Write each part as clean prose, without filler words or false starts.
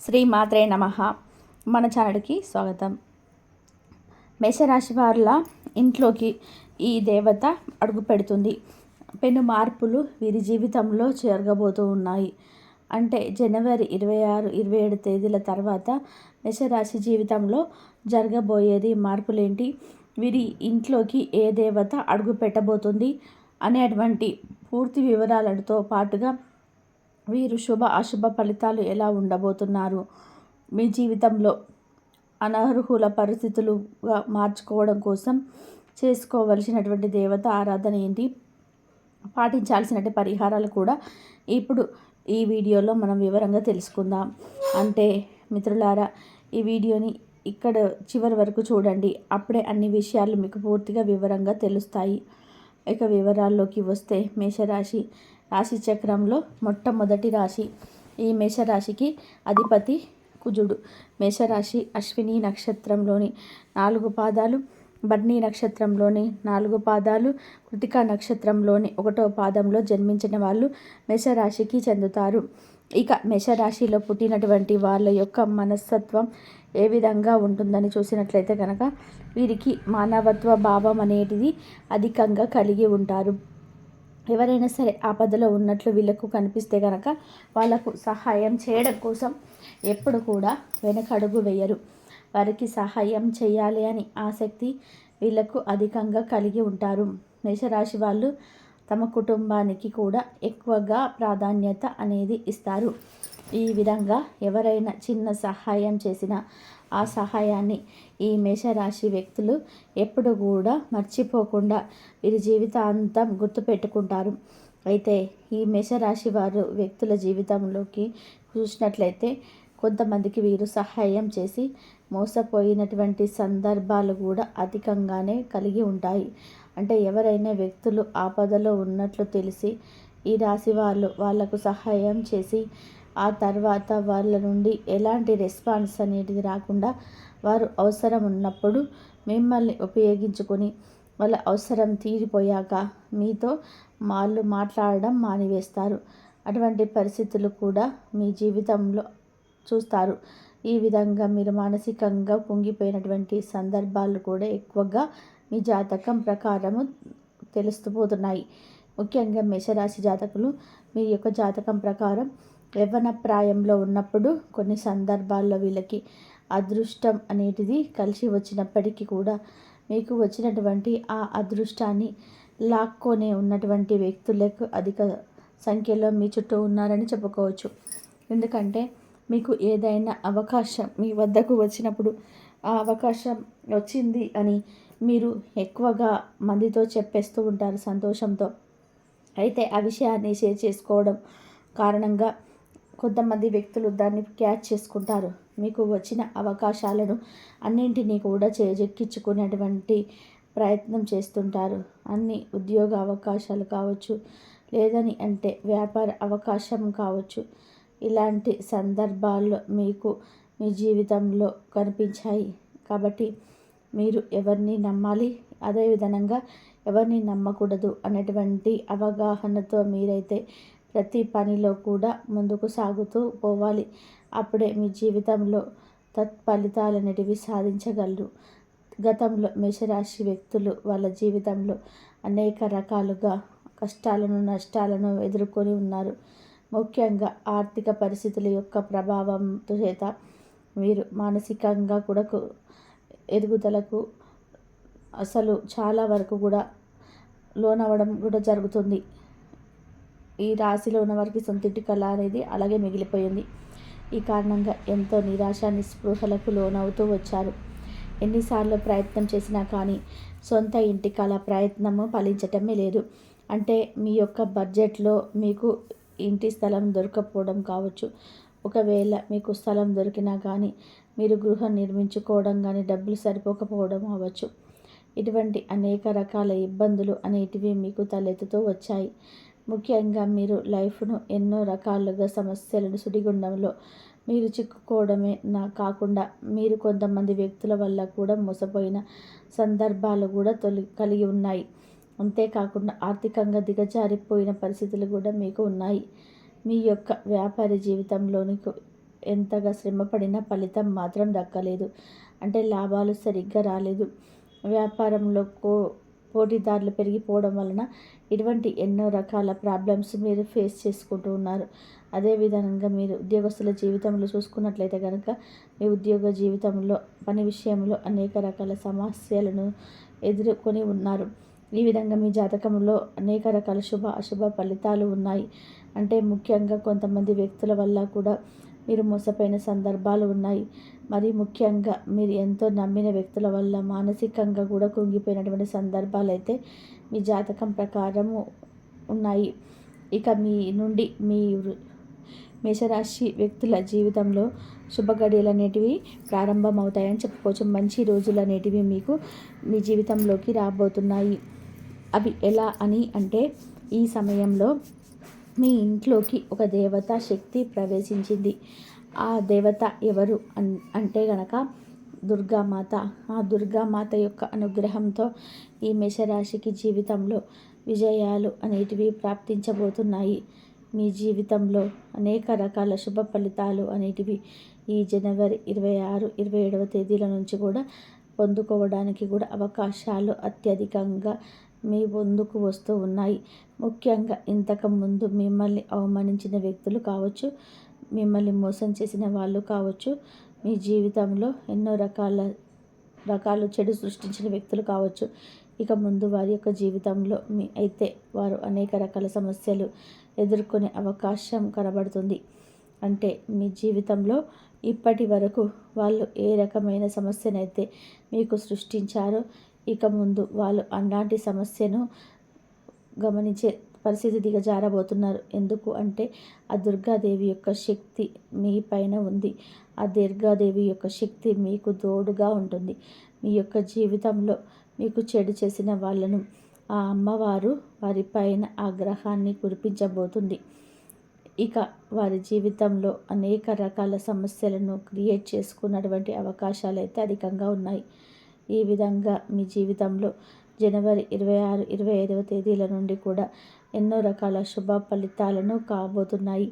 శ్రీ మాత్రే నమః. మన ఛానల్కి స్వాగతం. మేషరాశి వారుల ఇంట్లోకి ఈ దేవత అడుగు పెడుతుంది. పెను మార్పులు వీరి జీవితంలో జరగబోతూ ఉన్నాయి. అంటే జనవరి 26, 27 తేదీల తర్వాత మేషరాశి జీవితంలో జరగబోయేది మార్పులేంటి, వీరి ఇంట్లోకి ఏ దేవత అడుగు పెట్టబోతుంది అనేటువంటి పూర్తి వివరాలతో పాటుగా వీరు శుభ అశుభ ఫలితాలు ఎలా ఉండబోతున్నారు, మీ జీవితంలో అనర్హుల పరిస్థితులుగా మార్చుకోవడం కోసం చేసుకోవలసినటువంటి దేవత ఆరాధన ఏంటి, పాటించాల్సినటువంటి పరిహారాలు కూడా ఇప్పుడు ఈ వీడియోలో మనం వివరంగా తెలుసుకుందాం. అంటే మిత్రులారా, ఈ వీడియోని ఇక్కడ చివరి వరకు చూడండి. అప్పుడే అన్ని విషయాలు మీకు పూర్తిగా వివరంగా తెలుస్తాయి. ఇక వివరాల్లోకి వస్తే, మేషరాశి రాశి చక్రంలో మొట్టమొదటి రాశి. ఈ మేషరాశికి అధిపతి కుజుడు. మేషరాశి అశ్విని నక్షత్రంలోని 4 పాదాలు, భరణి నక్షత్రంలోని 4 పాదాలు, కృతికా నక్షత్రంలోని 1వ పాదంలో జన్మించిన వాళ్ళు మేషరాశికి చెందుతారు. ఇక మేషరాశిలో పుట్టినటువంటి వాళ్ళ యొక్క మనస్తత్వం ఏ విధంగా ఉంటుందని చూసినట్లయితే కనుక, వీరికి మానవత్వ భావం అనేటిది అధికంగా కలిగి ఉంటారు. ఎవరైనా సరే ఆపదలో ఉన్నట్లు వీళ్ళకు కనిపిస్తే కనుక వాళ్ళకు సహాయం చేయడం కోసం ఎప్పుడు కూడా వెనకడుగు వేయరు. వారికి సహాయం చేయాలి అని ఆసక్తి వీళ్ళకు అధికంగా కలిగి ఉంటారు. మేషరాశి వాళ్ళు తమ కుటుంబానికి కూడా ఎక్కువగా ప్రాధాన్యత అనేది ఇస్తారు. ఈ విధంగా ఎవరైనా చిన్న సహాయం చేసినా ఆ సహాయాన్ని ఈ మేషరాశి వ్యక్తులు ఎప్పుడు కూడా మర్చిపోకుండా వీరి జీవితాంతం గుర్తుపెట్టుకుంటారు. అయితే ఈ మేషరాశి వారు వ్యక్తుల జీవితంలోకి చూసినట్లయితే కొంతమందికి వీరు సహాయం చేసి మోసపోయినటువంటి సందర్భాలు కూడా అధికంగానే కలిగి ఉంటాయి. అంటే ఎవరైనా వ్యక్తులు ఆపదలో ఉన్నట్లు తెలిసి ఈ రాశి వాళ్ళకు సహాయం చేసి ఆ తర్వాత వాళ్ళ నుండి ఎలాంటి రెస్పాన్స్ అనేది రాకుండా వారు అవసరం ఉన్నప్పుడు మిమ్మల్ని ఉపయోగించుకొని వాళ్ళ అవసరం తీరిపోయాక మీతో వాళ్ళు మాట్లాడడం మానివేస్తారు. అటువంటి పరిస్థితులు కూడా మీ జీవితంలో చూస్తారు. ఈ విధంగా మీరు మానసికంగా కుంగిపోయినటువంటి సందర్భాలు కూడా ఎక్కువగా మీ జాతకం ప్రకారము తెలుస్తుపోతున్నాయి. ముఖ్యంగా మేషరాశి జాతకులు మీ యొక్క జాతకం ప్రకారం యవ్వన ప్రాయంలో ఉన్నప్పుడు కొన్ని సందర్భాల్లో వీళ్ళకి అదృష్టం అనేటిది కలిసి వచ్చినప్పటికీ కూడా మీకు వచ్చినటువంటి ఆ అదృష్టాన్ని లాక్కొనే ఉన్నటువంటి వ్యక్తులకు అధిక సంఖ్యలో మీ చుట్టూ ఉన్నారని చెప్పుకోవచ్చు. ఎందుకంటే మీకు ఏదైనా అవకాశం మీ వద్దకు వచ్చినప్పుడు ఆ అవకాశం వచ్చింది అని మీరు ఎక్కువగా మందితో చెప్పేస్తూ ఉంటారు సంతోషంతో. అయితే ఆ విషయాన్ని షేర్ చేసుకోవడం కారణంగా కొంతమంది వ్యక్తులు దాన్ని క్యాచ్ చేసుకుంటారు. మీకు వచ్చిన అవకాశాలను అన్నింటినీ కూడా చేజెక్కించుకునేటువంటి ప్రయత్నం చేస్తుంటారు. అన్ని ఉద్యోగ అవకాశాలు కావచ్చు, లేదని అంటే వ్యాపార అవకాశం కావచ్చు. ఇలాంటి సందర్భాల్లో మీకు మీ జీవితంలో కనిపించాయి. కాబట్టి మీరు ఎవరిని నమ్మాలి, అదేవిధంగా ఎవరిని నమ్మకూడదు అనేటువంటి అవగాహనతో మీరైతే ప్రతి పనిలో కూడా ముందుకు సాగుతూ పోవాలి. అప్పుడే మీ జీవితంలో తత్ఫలితాలు అనేటివి సాధించగలరు. గతంలో మేషరాశి వ్యక్తులు వాళ్ళ జీవితంలో అనేక రకాలుగా కష్టాలను నష్టాలను ఎదుర్కొని ఉన్నారు. ముఖ్యంగా ఆర్థిక పరిస్థితుల యొక్క ప్రభావం చేత మీరు మానసికంగా కూడా ఎదుగుదలకు అసలు చాలా వరకు కూడా లోనవ్వడం కూడా జరుగుతుంది. ఈ రాశిలో ఉన్న వారికి సొంతింటి కళ అనేది అలాగే మిగిలిపోయింది. ఈ కారణంగా ఎంతో నిరాశ నిస్పృహలకు లోనవుతూ వచ్చారు. ఎన్నిసార్లు ప్రయత్నం చేసినా కానీ సొంత ఇంటి కళ ప్రయత్నము ఫలించటమే లేదు. అంటే మీ యొక్క బడ్జెట్లో మీకు ఇంటి స్థలం దొరకపోవడం కావచ్చు. ఒకవేళ మీకు స్థలం దొరికినా కానీ మీరు గృహం నిర్మించుకోవడం కానీ డబ్బులు సరిపోకపోవడం అవ్వచ్చు. ఇటువంటి అనేక రకాల ఇబ్బందులు అనేటివి మీకు తలెత్తుతూ వచ్చాయి. ముఖ్యంగా మీరు లైఫ్ను ఎన్నో రకాలుగా సమస్యలను సుడిగుండంలో మీరు చిక్కుకోవడమే కాకుండా మీరు కొంతమంది వ్యక్తుల వల్ల కూడా మోసపోయిన సందర్భాలు కూడా కలిగి ఉన్నాయి. అంతేకాకుండా ఆర్థికంగా దిగజారిపోయిన పరిస్థితులు కూడా మీకు ఉన్నాయి. మీ యొక్క వ్యాపార జీవితంలోనికి ఎంతగా శ్రమపడినా ఫలితం మాత్రం దక్కలేదు. అంటే లాభాలు సరిగ్గా రాలేదు. వ్యాపారంలో పోటీదారులు పెరిగిపోవడం వలన ఇటువంటి ఎన్నో రకాల ప్రాబ్లమ్స్ మీరు ఫేస్ చేసుకుంటూ ఉన్నారు. అదేవిధంగా మీరు ఉద్యోగస్తుల జీవితంలో చూసుకున్నట్లయితే కనుక మీ ఉద్యోగ జీవితంలో పని విషయంలో అనేక రకాల సమస్యలను ఎదుర్కొని ఉన్నారు. ఈ విధంగా మీ జాతకంలో అనేక రకాల శుభ అశుభ ఫలితాలు ఉన్నాయి. అంటే ముఖ్యంగా కొంతమంది వ్యక్తుల వల్ల కూడా మీరు మోసపోయిన సందర్భాలు ఉన్నాయి. మరి ముఖ్యంగా మీరు ఎంతో నమ్మిన వ్యక్తుల వల్ల మానసికంగా కూడా కుంగిపోయినటువంటి సందర్భాలు అయితే మీ జాతకం ప్రకారము ఉన్నాయి. ఇక మీ నుండి మీ మేషరాశి వ్యక్తుల జీవితంలో శుభ గడియలు అనేటివి ప్రారంభమవుతాయని చెప్పుకోవచ్చు. మంచి రోజులు అనేటివి మీకు మీ జీవితంలోకి రాబోతున్నాయి. అవి ఎలా అని అంటే, ఈ సమయంలో మీ ఇంట్లోకి ఒక దేవతా శక్తి ప్రవేశించింది. ఆ దేవత ఎవరు అంటే గనక దుర్గామాత. ఆ దుర్గామాత యొక్క అనుగ్రహంతో ఈ మేషరాశికి జీవితంలో విజయాలు అనేటివి ప్రాప్తించబోతున్నాయి. మీ జీవితంలో అనేక రకాల శుభ ఫలితాలు అనేటివి ఈ జనవరి 26, 27వ తేదీల నుంచి కూడా పొందుకోవడానికి కూడా అవకాశాలు అత్యధికంగా మీ ముందుకు వస్తూ ఉన్నాయి. ముఖ్యంగా ఇంతకుముందు మిమ్మల్ని అవమానించిన వ్యక్తులు కావచ్చు, మిమ్మల్ని మోసం చేసిన వాళ్ళు కావచ్చు, మీ జీవితంలో ఎన్నో రకాలు చెడు సృష్టించిన వ్యక్తులు కావచ్చు, ఇక ముందు వారి యొక్క జీవితంలో వారు అనేక రకాల సమస్యలు ఎదుర్కొనే అవకాశం కనబడుతుంది. అంటే మీ జీవితంలో ఇప్పటి వరకు వాళ్ళు ఏ రకమైన సమస్యనైతే మీకు సృష్టించారో, ఇక ముందు వాళ్ళు అలాంటి సమస్యను గమనించే పరిస్థితి దిగజారబోతున్నారు. ఎందుకు అంటే ఆ దుర్గాదేవి యొక్క శక్తి మీ పైన ఉంది. ఆ దుర్గాదేవి యొక్క శక్తి మీకు తోడుగా ఉంటుంది. మీ యొక్క జీవితంలో మీకు చెడు చేసిన వాళ్ళను ఆ అమ్మవారు వారి పైన ఆ గ్రహాన్ని కురిపించబోతుంది. ఇక వారి జీవితంలో అనేక రకాల సమస్యలను క్రియేట్ చేసుకున్నటువంటి అవకాశాలు అయితే అధికంగా ఉన్నాయి. ఈ విధంగా మీ జీవితంలో జనవరి 26, 25వ తేదీల నుండి కూడా ఎన్నో రకాల శుభ ఫలితాలను కాబోతున్నాయి.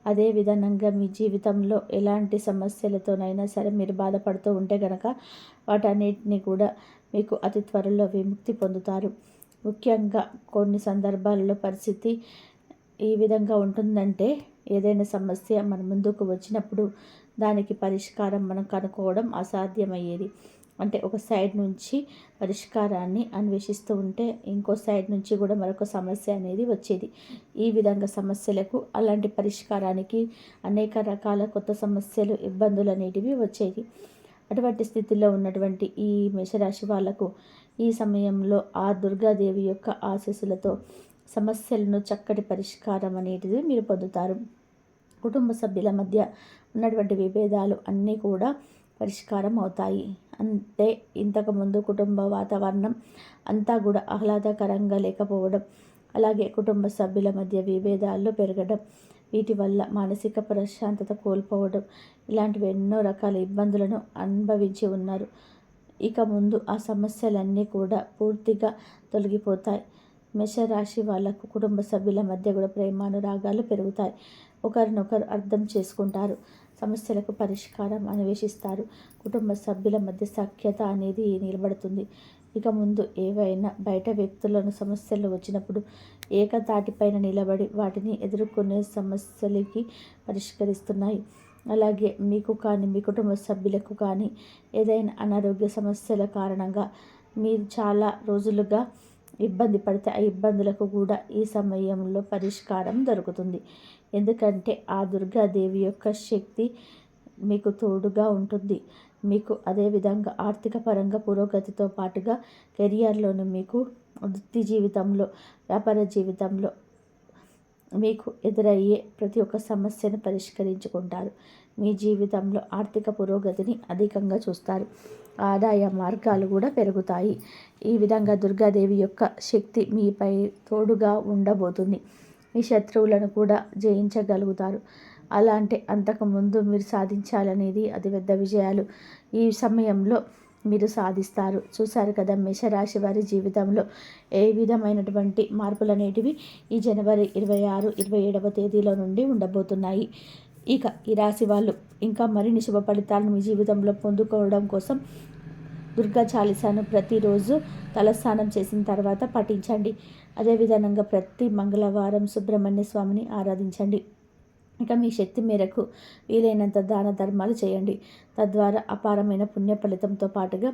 అదేవిధంగా మీ జీవితంలో ఎలాంటి సమస్యలతోనైనా సరే మీరు బాధపడుతూ ఉంటే కనుక వాటన్నిటిని కూడా మీకు అతి త్వరలో విముక్తి పొందుతారు. ముఖ్యంగా కొన్ని సందర్భాలలో పరిస్థితి ఈ విధంగా ఉంటుందంటే, ఏదైనా సమస్య మన ముందుకు వచ్చినప్పుడు దానికి పరిష్కారం మనం కనుక్కోవడం అసాధ్యమయ్యేది. అంటే ఒక సైడ్ నుంచి పరిష్కారాన్ని అన్వేషిస్తూ ఉంటే ఇంకో సైడ్ నుంచి కూడా మరొక సమస్య అనేది వచ్చేది. ఈ విధంగా సమస్యలకు అలాంటి పరిష్కారానికి అనేక రకాల కొత్త సమస్యలు ఇబ్బందులు అనేటివి వచ్చేవి. అటువంటి స్థితిలో ఉన్నటువంటి ఈ మేషరాశి వాళ్లకు ఈ సమయంలో ఆ దుర్గాదేవి యొక్క ఆశీస్సులతో సమస్యలను చక్కటి పరిష్కారం అనేటిది మీరు పొందుతారు. కుటుంబ సభ్యుల మధ్య ఉన్నటువంటి విభేదాలు అన్నీ కూడా పరిష్కారం అవుతాయి. అంటే ఇంతకుముందు కుటుంబ వాతావరణం అంతా కూడా ఆహ్లాదకరంగా లేకపోవడం, అలాగే కుటుంబ సభ్యుల మధ్య విభేదాలు పెరగడం, వీటి వల్ల మానసిక ప్రశాంతత కోల్పోవడం, ఇలాంటివి ఎన్నో రకాల ఇబ్బందులను అనుభవించి ఉన్నారు. ఇక ముందు ఆ సమస్యలన్నీ కూడా పూర్తిగా తొలగిపోతాయి. మేషరాశి వాళ్ళకు కుటుంబ సభ్యుల మధ్య కూడా ప్రేమానురాగాలు పెరుగుతాయి. ఒకరినొకరు అర్థం చేసుకుంటారు. సమస్యలకు పరిష్కారం అన్వేషిస్తారు. కుటుంబ సభ్యుల మధ్య సఖ్యత అనేది నిలబడుతుంది. ఇక ముందు ఏవైనా బయట వ్యక్తులను సమస్యలు వచ్చినప్పుడు ఏకతాటిపైన నిలబడి వాటిని ఎదుర్కొనే సమస్యలకి పరిష్కరిస్తున్నాయి. అలాగే మీకు కానీ మీ కుటుంబ సభ్యులకు కానీ ఏదైనా అనారోగ్య సమస్యల కారణంగా మీరు చాలా రోజులుగా ఇబ్బంది పడితే ఆ ఇబ్బందులకు కూడా ఈ సమయంలో పరిష్కారం దొరుకుతుంది. ఎందుకంటే ఆ దుర్గాదేవి యొక్క శక్తి మీకు తోడుగా ఉంటుంది. మీకు అదేవిధంగా ఆర్థిక పరంగా పురోగతితో పాటుగా కెరియర్లోను మీకు వృత్తి జీవితంలో, వ్యాపార జీవితంలో మీకు ఎదురయ్యే ప్రతి ఒక్క సమస్యను పరిష్కరించుకుంటారు. మీ జీవితంలో ఆర్థిక పురోగతిని అధికంగా చూస్తారు. ఆదాయ మార్గాలు కూడా పెరుగుతాయి. ఈ విధంగా దుర్గాదేవి యొక్క శక్తి మీపై తోడుగా ఉండబోతుంది. మీ శత్రువులను కూడా జయించగలుగుతారు. అలా అంటే అంతకుముందు మీరు సాధించాలనేది అతిపెద్ద విజయాలు ఈ సమయంలో మీరు సాధిస్తారు. చూశారు కదా మేషరాశి వారి జీవితంలో ఏ విధమైనటువంటి మార్పులు అనేటివి ఈ జనవరి 26, 27వ తేదీలో నుండి ఉండబోతున్నాయి. ఇక ఈ రాశి వాళ్ళు ఇంకా మరిన్ని శుభ ఫలితాలను మీ జీవితంలో పొందుకోవడం కోసం దుర్గా చాలీసాను ప్రతిరోజు తలస్నానం చేసిన తర్వాత పఠించండి. అదేవిధంగా ప్రతి మంగళవారం సుబ్రహ్మణ్య స్వామిని ఆరాధించండి. ఇక మీ శక్తి మేరకు వీలైనంత దాన ధర్మాలు చేయండి. తద్వారా అపారమైన పుణ్య ఫలితంతో పాటుగా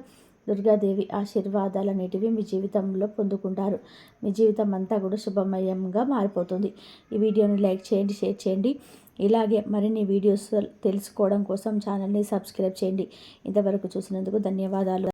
దుర్గాదేవి ఆశీర్వాదాలనేటివి మీ జీవితంలో పొందుకుంటారు. మీ జీవితం అంతా కూడా శుభమయంగా మారిపోతుంది. ఈ వీడియోని లైక్ చేయండి, షేర్ చేయండి. ఇలాగే మరిన్ని వీడియోస్ తెలుసుకోవడం కోసం ఛానల్ని సబ్స్క్రైబ్ చేయండి. ఇంతవరకు చూసినందుకు ధన్యవాదాలు.